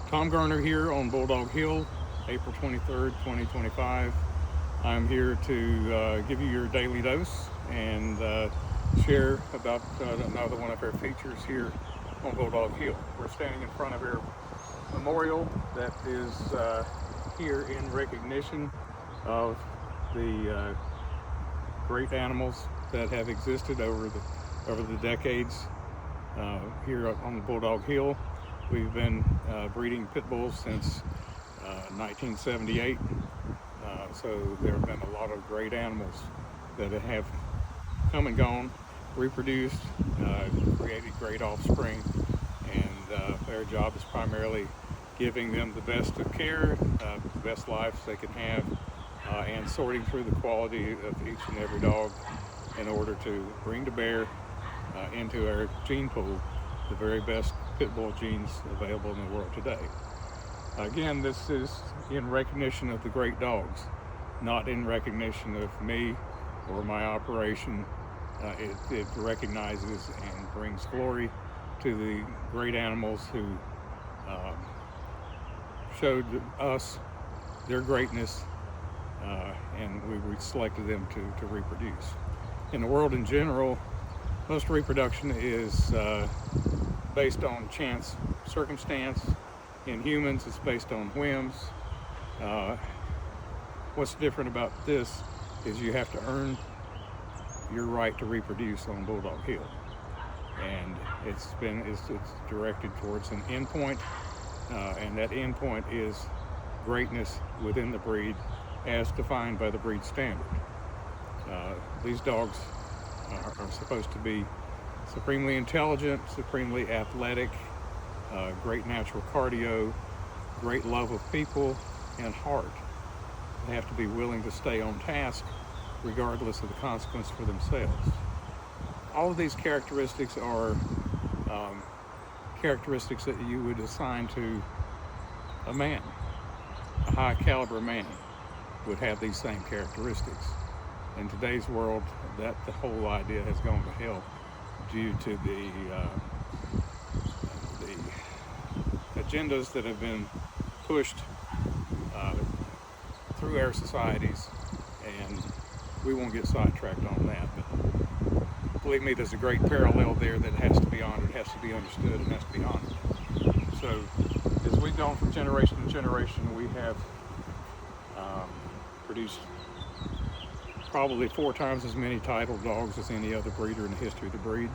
Tom Garner here on Bulldog Hill, April 23rd, 2025. I'm here to give you your daily dose and share about another one of our features here on Bulldog Hill. We're standing in front of our memorial that is here in recognition of the great animals that have existed over the decades here on the Bulldog Hill. We've been breeding pit bulls since 1978, so there have been a lot of great animals that have come and gone, reproduced, created great offspring, and their job is primarily giving them the best of care, the best lives they can have, and sorting through the quality of each and every dog in order to bring to bear into our gene pool the very best pit bull genes available in the world today. Again, this is in recognition of the great dogs, not in recognition of me or my operation. It recognizes and brings glory to the great animals who showed us their greatness, and we selected them to reproduce. In the world in general, most reproduction is based on chance, circumstance. In humans, it's based on whims. What's different about this is you have to earn your right to reproduce on Bulldog Hill, and it's directed towards an endpoint, and that endpoint is greatness within the breed, as defined by the breed standard. These dogs are supposed to be supremely intelligent, supremely athletic, great natural cardio, great love of people, and heart. They have to be willing to stay on task regardless of the consequence for themselves. All of these characteristics are characteristics that you would assign to a man. A high caliber man would have these same characteristics. In today's world, the whole idea has gone to hell due to the agendas that have been pushed through our societies, and we won't get sidetracked on that. But believe me, there's a great parallel there that has to be honored, has to be understood, and has to be honored. So as we've gone from generation to generation, we have produced probably 4 times as many titled dogs as any other breeder in the history of the breed.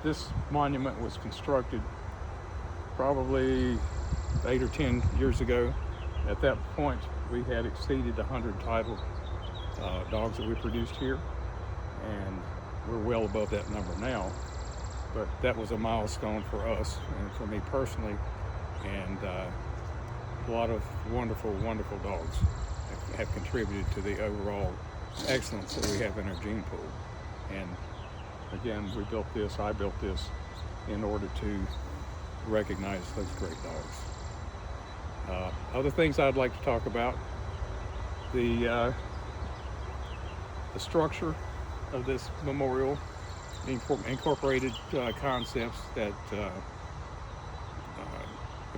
This monument was constructed probably 8 or 10 years ago. At that point, we had exceeded 100 titled dogs that we produced here, and we're well above that number now. But that was a milestone for us and for me personally, and a lot of wonderful, wonderful dogs have contributed to the overall excellence that we have in our gene pool. And again, I built this in order to recognize those great dogs. Other things I'd like to talk about: the structure of this memorial incorporated concepts that have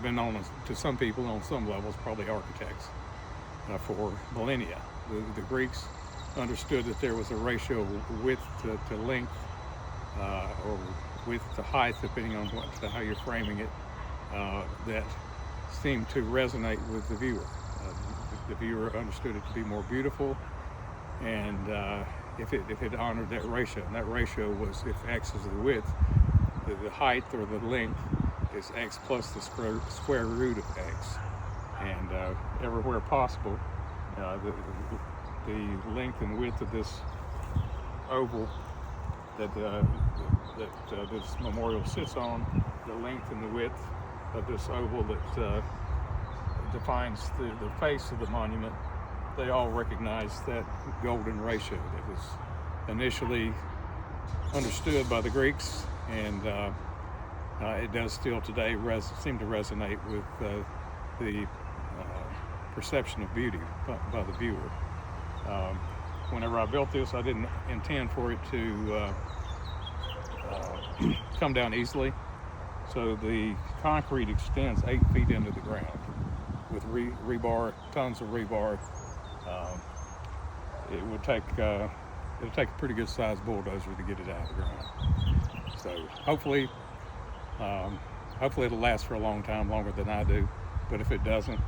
been known to some people on some levels, probably architects, for millennia. The Greeks understood that there was a ratio of width to length, or width to height, depending on how you're framing it, that seemed to resonate with the viewer. The viewer understood it to be more beautiful, and if it honored that ratio, and that ratio was, if x is the width, the height or the length is x plus the square root of x. And everywhere possible, the length and width of this oval that this memorial sits on, the length and the width of this oval that defines the face of the monument, they all recognize that golden ratio that was initially understood by the Greeks, and it does still today seem to resonate with the perception of beauty by the viewer. Whenever I built this, I didn't intend for it to come down easily. So the concrete extends 8 feet into the ground with rebar, tons of rebar. It'll take a pretty good sized bulldozer to get it out of the ground. So hopefully it'll last for a long time, longer than I do. But if it doesn't,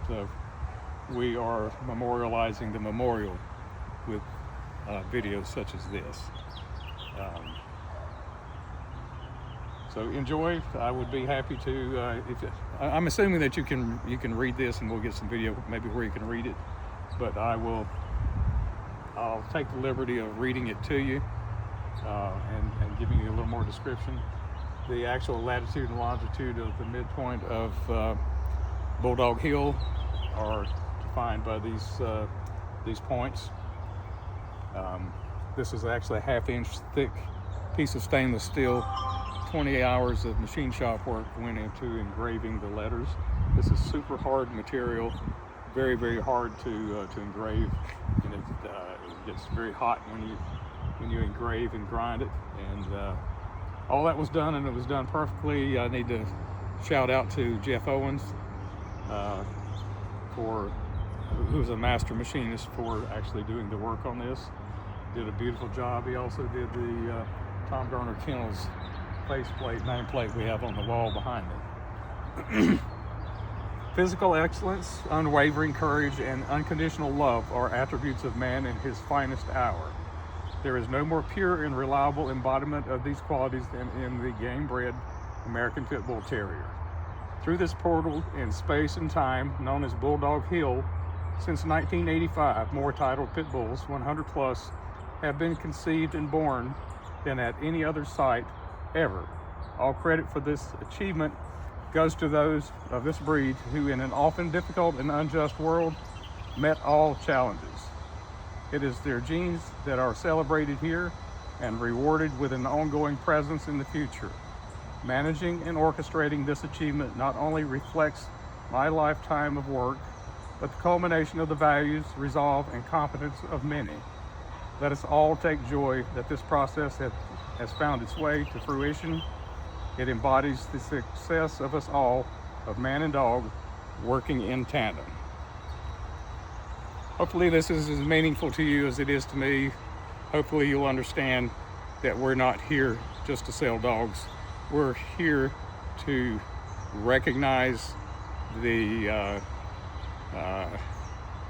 we are memorializing the memorial with videos such as this. So enjoy. I would be happy to. I'm assuming that you can read this, and we'll get some video maybe where you can read it. But I'll take the liberty of reading it to you and giving you a little more description. The actual latitude and longitude of the midpoint of Bulldog Hill are defined by these points. This is actually a 1/2 inch thick piece of stainless steel. 20 hours of machine shop work went into engraving the letters. This is super hard material, very, very hard to engrave, and it gets very hot when you engrave and grind it. And all that was done, and it was done perfectly. I need to shout out to Jeff Owens, who's a master machinist for actually doing the work on this. Did a beautiful job. He also did the Tom Garner Kennels faceplate, nameplate we have on the wall behind it. Physical excellence, unwavering courage, and unconditional love are attributes of man in his finest hour. There is no more pure and reliable embodiment of these qualities than in the game-bred American Pit Bull Terrier. Through this portal in space and time, known as Bulldog Hill, since 1985, more titled pit bulls, 100 plus, have been conceived and born than at any other site ever. All credit for this achievement goes to those of this breed who, in an often difficult and unjust world, met all challenges. It is their genes that are celebrated here and rewarded with an ongoing presence in the future. Managing and orchestrating this achievement not only reflects my lifetime of work, but the culmination of the values, resolve, and competence of many. Let us all take joy that this process has found its way to fruition. It embodies the success of us all, of man and dog, working in tandem. Hopefully this is as meaningful to you as it is to me. Hopefully you'll understand that we're not here just to sell dogs. We're here to recognize the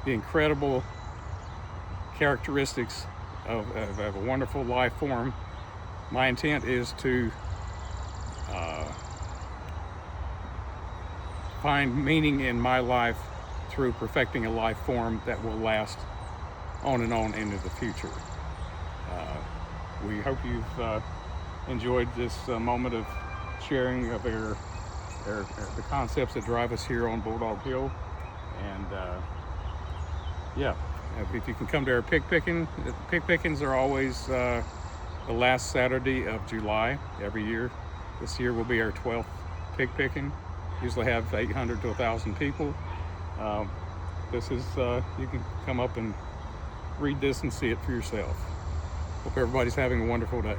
incredible characteristics of a wonderful life form. My intent is to find meaning in my life through perfecting a life form that will last on and on into the future. We hope you've enjoyed this moment of sharing of the concepts that drive us here on Bulldog Hill. And yeah, if you can come to our pig picking, pig pickings are always the last Saturday of July every year. This year will be our 12th pig picking. Usually have 800 to 1,000 people. This is, you can come up and read this and see it for yourself. Hope everybody's having a wonderful day.